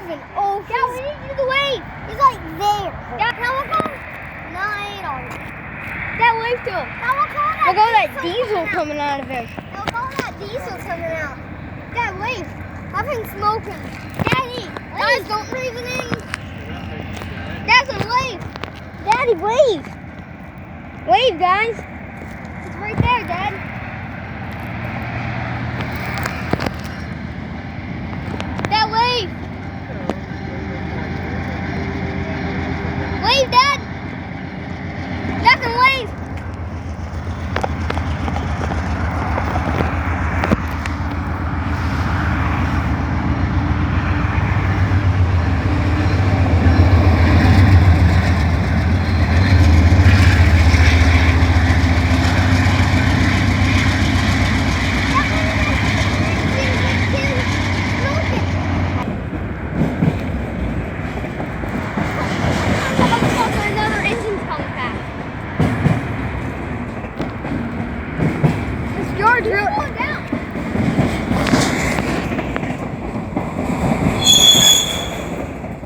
moving. Oh, yeah, we need to do the wave. He's like there. Yeah, now we'll go. No, I ain't on it. That wave to him. Now we'll call that. Look at that diesel coming out of him. We'll call that diesel coming out. That wave. I've been smoking. Daddy, guys, don't breathe it in. That's a wave. Daddy, wave. Wave, guys. It's right there, Dad. That wave. Wave, Dad. That's a wave.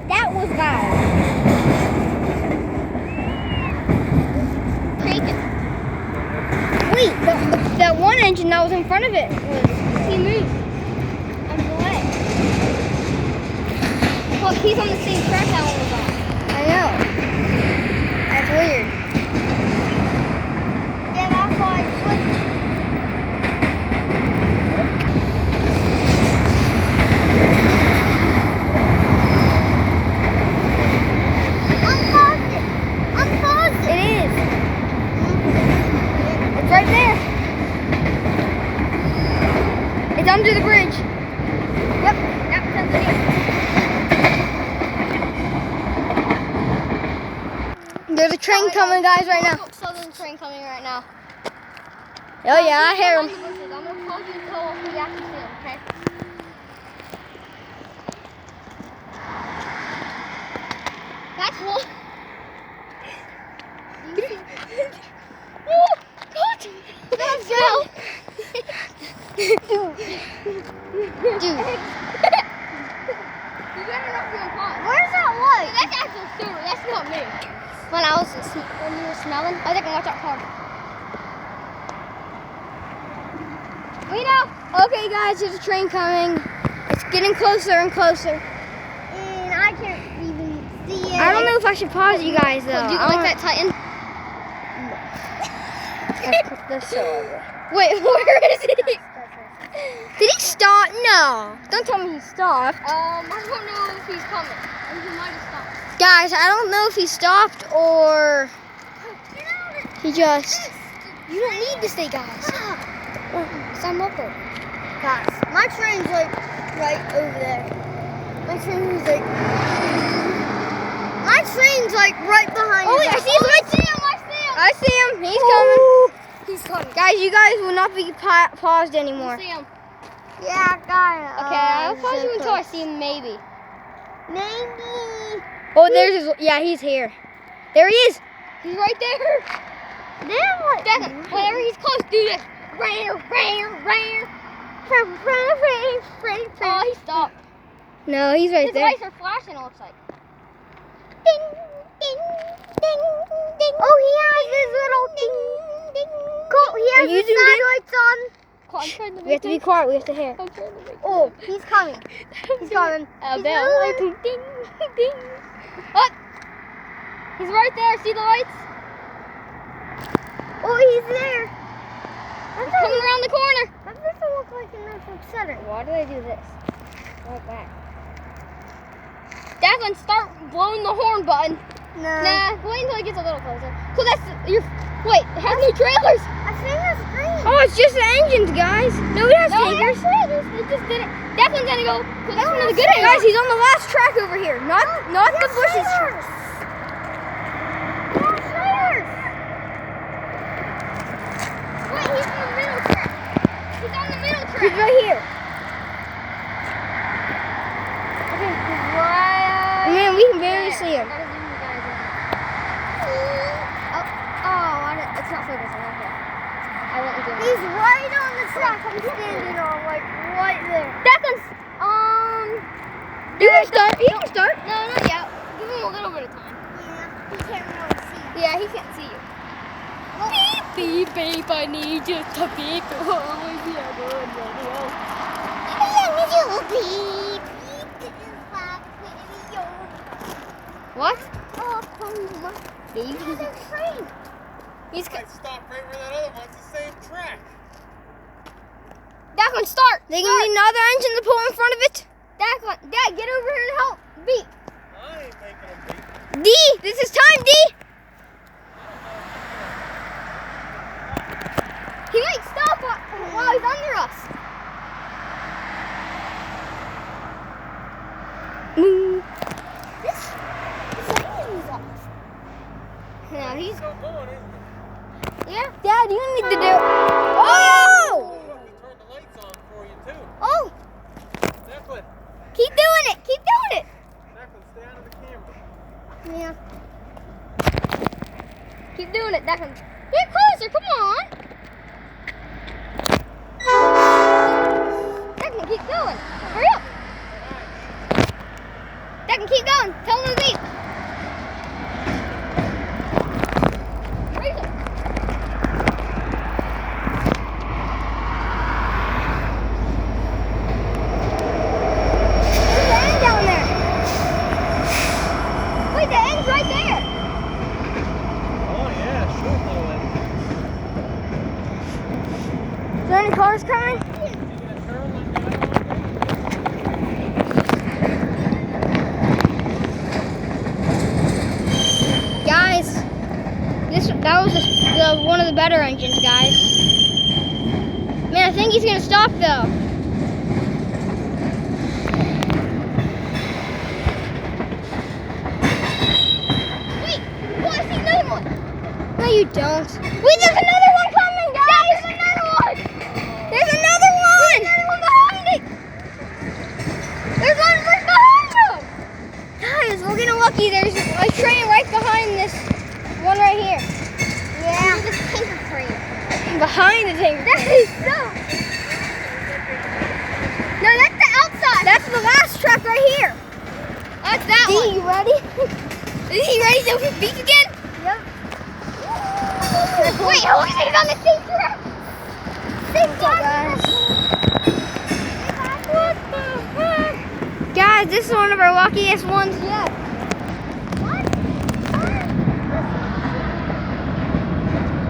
That was bad. Wait, that one engine that was in front of it he moved. On the way. Well, he's on the same track that one was on. I know. That's weird. Yeah, that's why I switched. Unpause it. Unpause it. It is. It's right there. It's under the bridge. Yep, that's underneath. There's a train coming, guys, right now. Southern train coming right now. Oh yeah, I hear him. I'm gonna pause you until we actually see him, okay? That's one. Oh, God! That's Bill! Dude. You better not be on pause. Where's that light? That's actual sewer. That's not me. When you were smelling, I think I watch out car. We know. Okay, guys, there's a train coming. It's getting closer and closer. And I can't even see it. I don't know if I should pause you guys, though. Do you like that Titan? Let's put this over. Wait, where is he? Did he stop? No. Don't tell me he stopped. I don't know if he's coming. He might have stopped. Guys, I don't know if he stopped or Get out he just... You don't need to stay, guys. Some up over. Guys, my train's like right over there. My train's like right behind. Oh, you. wait, I see his lights. I see him. He's coming. He's coming. Guys, you guys will not be paused anymore. See him. Yeah, got it. Okay, I'll pause you until I see him. Maybe. Oh, there's his... Yeah, he's here. There he is. He's right there. Declan, whenever he's close, do this. Oh, he stopped. No, he's right His there. lights are flashing, it looks like. Ding, ding, ding, ding. Oh, he has his little ding, ding. Cool, he has his satellites on. Cool, I'm trying to We have to be quiet. We have to hear. I'm trying to make Oh, he's coming. He's coming. A bell. Ding, ding, ding. Oh, he's right there. See the lights? Oh, he's there. He's coming around the corner. That doesn't look like a Norfolk Southern. Why did I do this? Like that. Declan, start blowing the horn button. No. Nah, wait until it gets a little closer. So that's your. Wait, it has no trailers. I think that's green. Oh, it's just the engines, guys. No, it has tankers. Trailers. It just didn't. Declan's gonna go. So that's one of the good Guys, engines. he's on the last track over here. Not the bushes. Wait, he's in the middle track. He's on the middle track. He's right here. Okay, he's right. Man, we can barely see him. Gotta zoom you guys in. It's not focusing. Okay. I won't do it. He's right on the track I'm standing on, like right there. Declan's You can start. He can start. No, not yet. Give him a little bit of time. Yeah, he can't really see. Yeah, he can't see you. Beep, beep, beep, I need you to beep. Oh, yeah, good radio. What? Oh, come on. There's a train. He's I stopped right where that other one's the same track. Declan, start. They gonna need another engine to pull in front of it. Declan, Dad, get over here and help. Beep. I ain't making them beat. D, this is time, D. He might stop while he's under us. This engine's off. No, he's. Still going, isn't it? Yeah. Dad, you need to do. Oh! Oh, I have to turn the lights on for you too. Oh, Declan, keep doing it. Keep doing it. Declan, stay out of the camera. Yeah. Keep doing it, Declan. Get closer. Come on. Declan, keep going. Hurry up. Declan, keep going. Tell him to leave. Raise it. There's the end down there. Wait, the end's right there. Oh yeah, short little end. Is there any cars coming? You gonna turn like that? Guys, that was one of the better engines, guys. Man, I think he's gonna stop though. Wait, oh, I see another one. No, you don't. Wait, there's another one coming, guys. There's another one. There's another one. There's another one behind it. There's one right behind him. Guys, we're getting lucky. There's a train right behind this one right here. Yeah. This tanker train. Behind the tanker. That is so. No, that's the outside. That's the last track right here. That's that D, one. you ready? Is he ready to beat again? Yep. Wait, how is he on the same track? Same What's up, track. What the heck? Guys, this is one of our luckiest ones yet.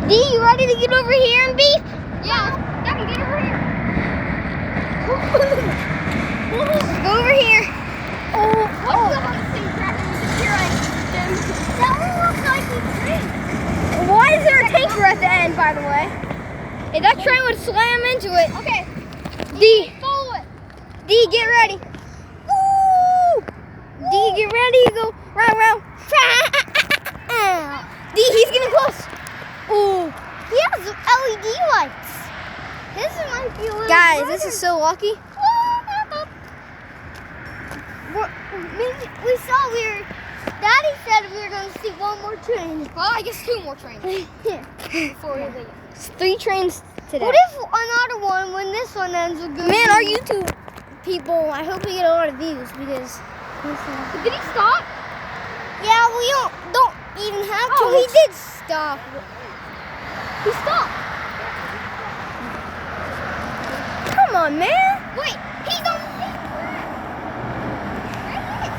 D, you ready to get over here and beat? Yeah, Declan, get over here. Go over here. What's up on the same track? That one looks like a train. Why is there a tanker at the end, by the way? If that train would slam into it. Okay, D, follow it. D, get ready. Ooh! D, get ready to go round. D, he's getting close. Ooh. He has LED lights. This might be a little Guys, this is so lucky. We saw Daddy said we were going to see one more train. Well, I guess two more trains before we leave. It's 3 trains today. What if another one, when this one ends, will go? Man, our YouTube people, I hope we get a lot of views because. Did he stop? Yeah, we don't even have to. Oh, he did stop. He stopped. Come on, man. Wait, he's on the same track. Right here.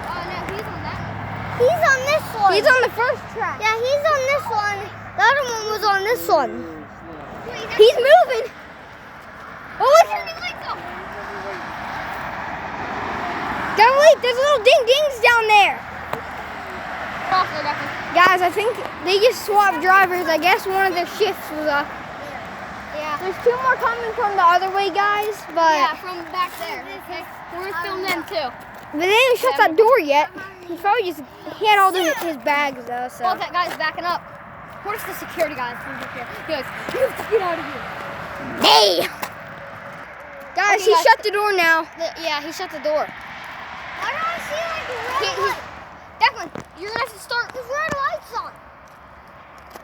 Oh no, he's on that one. He's on this one. He's on the first track. Yeah, he's on this one. The other one was on this one. Wait, that's He's moving. Oh, look. turn the lights off. Wait, there's little ding-dings down there. Off there, Declan. Guys, I think they just swapped drivers. I guess one of their shifts was up. Yeah. There's 2 more coming from the other way, guys, but Yeah, from back there. Okay, we're gonna film them too. they didn't shut that door yet. He's probably just, he had all his bags though, so. Oh, that guy's backing up. Where's the security guy from up here? He goes, you have to get out of here. Hey! Guys, Okay, he guys. shut the door now. Yeah, he shut the door. Why do I see like red lights? Declan, you're gonna have to start. There's red lights on.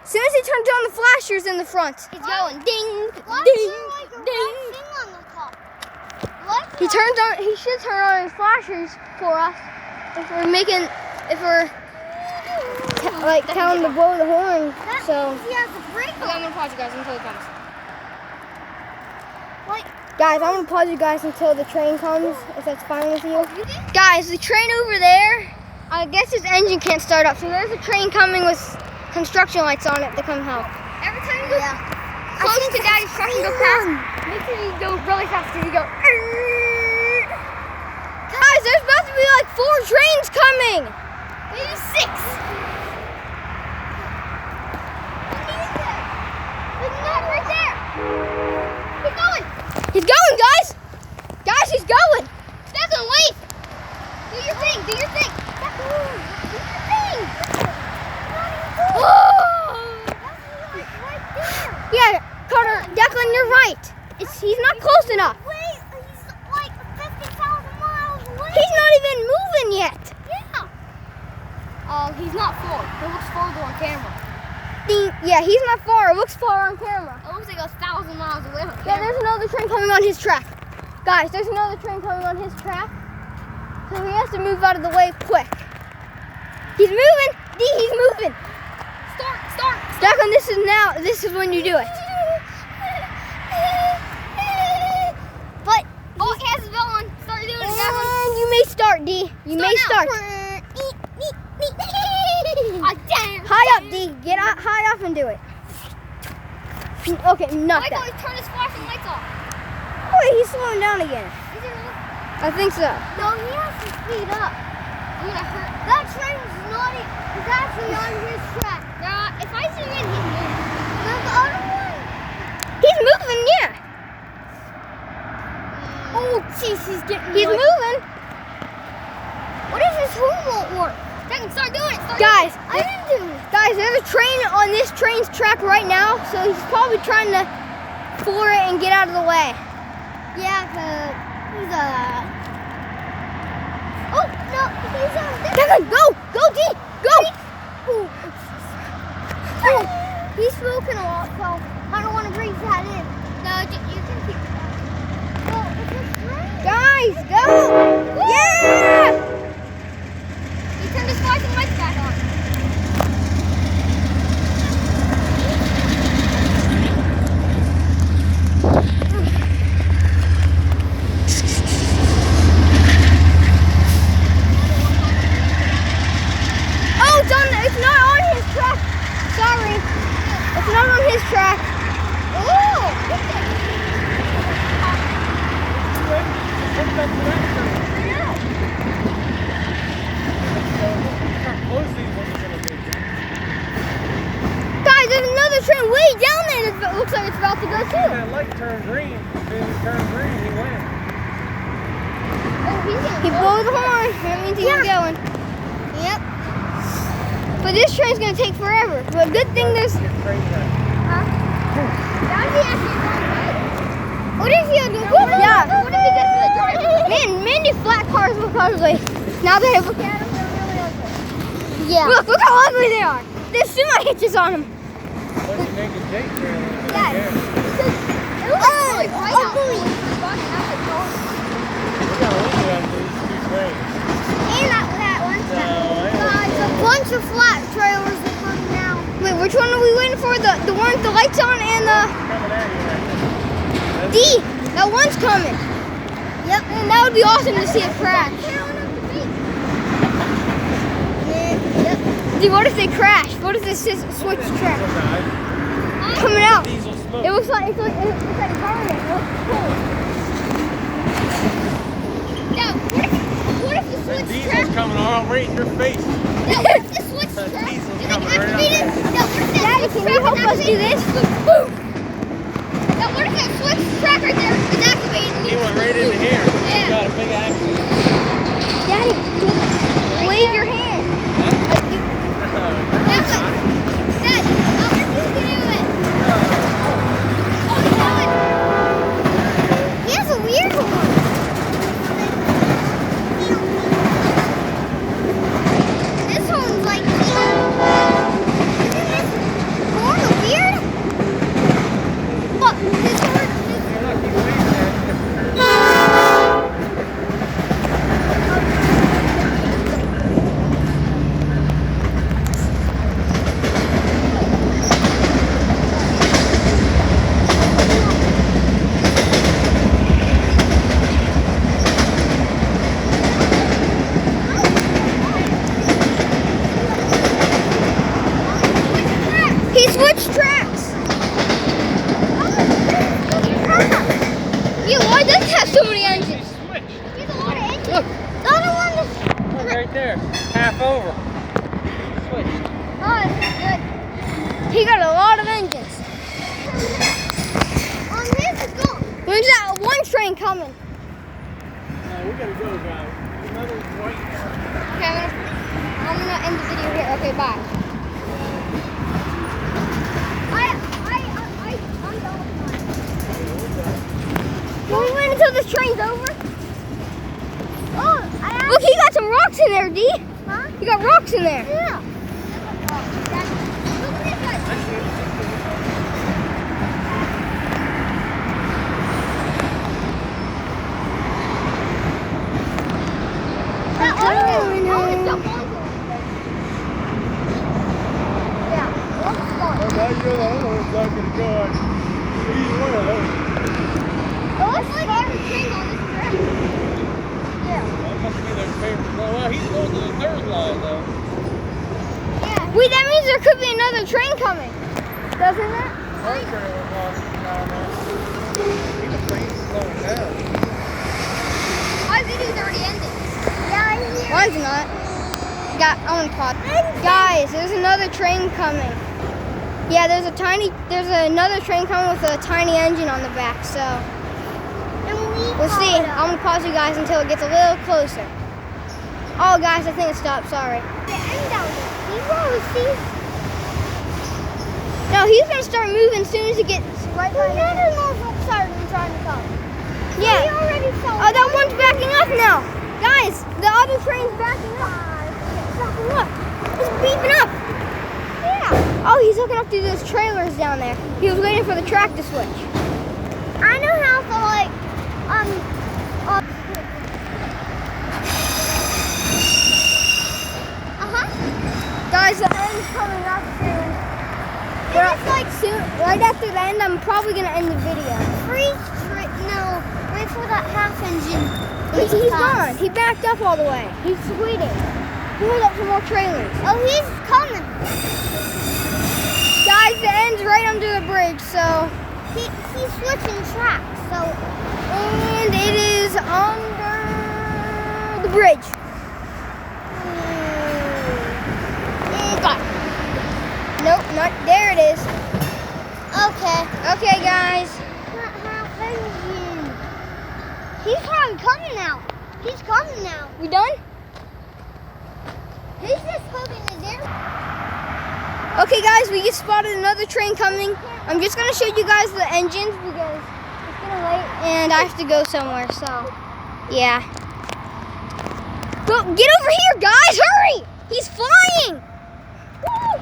As soon as he turns on the flashers in the front. He's going ding, Why is ding, there like a ding. red thing on the top? lights He turns on. He should turn on his flashers for us if we're telling him to blow the horn. So, He has a brake I'm on. gonna pause you guys until he comes. Like, Guys, I'm gonna pause you guys until the train comes, if that's fine with you. you did? Guys, the train over there, I guess his engine can't start up. So there's a train coming with construction lights on it to come help. Every time you go Close to Daddy's truck and go past, make sure you go really fast because you go. Guys, there's about to be like 4 trains coming. maybe 6. There's not right there. Keep going. He's going, guys. Guys, he's going. Declan, wait. Do your thing. Do your thing. Declan, do your thing. Like right there. Yeah, Carter, Declan, you're right. He's not close enough. Wait, he's like 50,000 miles away. He's not even moving yet. Yeah. Oh, he's not far. He looks farther on camera. Yeah, he's not far. It looks far on camera. It looks like 1,000 miles away on Yeah, camera. there's another train coming on his track. Guys, there's another train coming on his track. So he has to move out of the way quick. He's moving. D, he's moving. Start. Declan, this is when you do it. But, oh, he has his bell on. Start doing it, Declan. And you may start, D. You may start. Damn. High up, D. Get out, high up and do it. Okay, not Michael, that. he's turned his flashing lights off. Wait, he's slowing down again. Is he really? I think so. No, he has to speed up. I'm gonna hurt. That train is not. He's actually on his track. If I zoom in, he's moving. The other one. He's moving, yeah. Oh, jeez, he's getting. He's moving. What if his horn won't work? Declan, start doing it. Guys, I didn't do it. Guys, there's a train on this train's track right now, so he's probably trying to floor it and get out of the way. Yeah, cause he's Oh no, he's on. Declan, go! Go, D! Go! Ooh. Oh, he's smoking a lot, so I don't want to breathe that in. No, you can keep it down. Well, it's a train. Guys, go! Yeah! He turned his flashing lights back on. Oh, it's not on his track. Sorry. It's not on his track. Guys, there's another train way down there that looks like it's about to go too. That light turned green. As soon as it turned green, he went. He blows the horn. That means he's going. Yep. But this train's gonna take forever. But good thing there's. Get train wreck. That would be actually wrong, right? What if you? Yeah. What if he gets to the driver? Man, these flat cars look ugly. Now that I look at them, They're really ugly. yeah. Look how ugly they are. There's semi hitches on them. Look at naked Jake there. Yes. It looks really bright out. We gotta look at these 2 trains. And that one. No, Guys, a bunch of flat trailers are coming now. Wait, which one are we waiting for? The one with the lights on and the coming at you right now. D. That one's coming. Yep. And that would be awesome to see it crash. D, what if they crash? What if this switch track coming out? Diesel smoke. It looks like it's like burning. It looks cool. No, what if the That switch diesel's track? coming all right in your face. No, what if the switch That track? diesel's Is coming it right up activated? there. No, what if that Daddy, switch can you track help us is do activated? this? No, what if that switch track right there is activated? and He you went just right into here. He Yeah. got a big accident. Daddy, wave your hand. Dad, what if you do it? Oh, he has a weird one. This one's like, isn't this horn weird? Look, this horn. You're lucky waiting there. over. Switch. Oh, this is good. He got a lot of engines. On his is gone. There's that one train coming. No, we gotta go, guys. Another white car. Okay, I'm gonna end the video here. Okay, bye. I'm done with mine. Can we wait until this train's over? Oh, Look, he got some rocks in there, D. Huh? He got rocks in there. Yeah. Look at this guy. That other one, I wanna jump onto it. Yeah, let's go. Oh, now you're the other one's not gonna go on either one of those. It looks like every train on this track. Yeah. That must be their favorite. Well, he's going to the third line, though. Yeah. Wait, that means there could be another train coming. Doesn't it? Our trailer was down there. The train's slowing down. My video's already ended. Yeah, I'm here. Mine's not. On pod. Guys, there's another train coming. Yeah, there's another train coming with a tiny engine on the back, so we'll see. I'm gonna pause you guys until it gets a little closer. Oh guys, I think it stopped, sorry. The end down there. He see. No, he's gonna start moving as soon as he gets right by The other one's starting trying to come. He Yeah. already saw. Oh, that one's backing up now. Guys, the other train's backing up. It's backing up. It's beeping up. Yeah. Oh, he's hooking up to those trailers down there. He was waiting for the track to switch. I know how to Guys, the end's coming up soon. It's like Soon, right after the end, I'm probably gonna end the video. no. Wait for that half engine. He's gone. He backed up all the way. He's waiting. He hold up for more trailers. Oh, he's coming. Guys, the end's right under the bridge, so. He's switching tracks. So And it is under the bridge. got. Nope, not there it is. Okay. Okay, guys. That half engine. He's probably coming now. He's coming now. We done? He's just hoping his air. Okay, guys, we just spotted another train coming. I'm just gonna show you guys the engines because it's getting late and I have to go somewhere. So, yeah. Go, get over here, guys! Hurry! He's flying! Woo!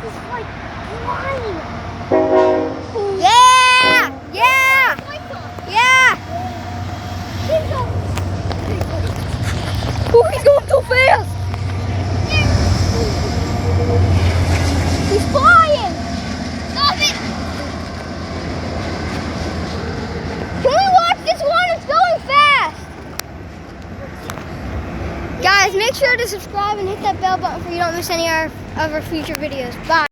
He's like flying. Yeah! Yeah! Yeah! Oh, he's going too fast! He's flying! Stop it! Can we watch this one? It's going fast! Guys, make sure to subscribe and hit that bell button so you don't miss any of our future videos. Bye!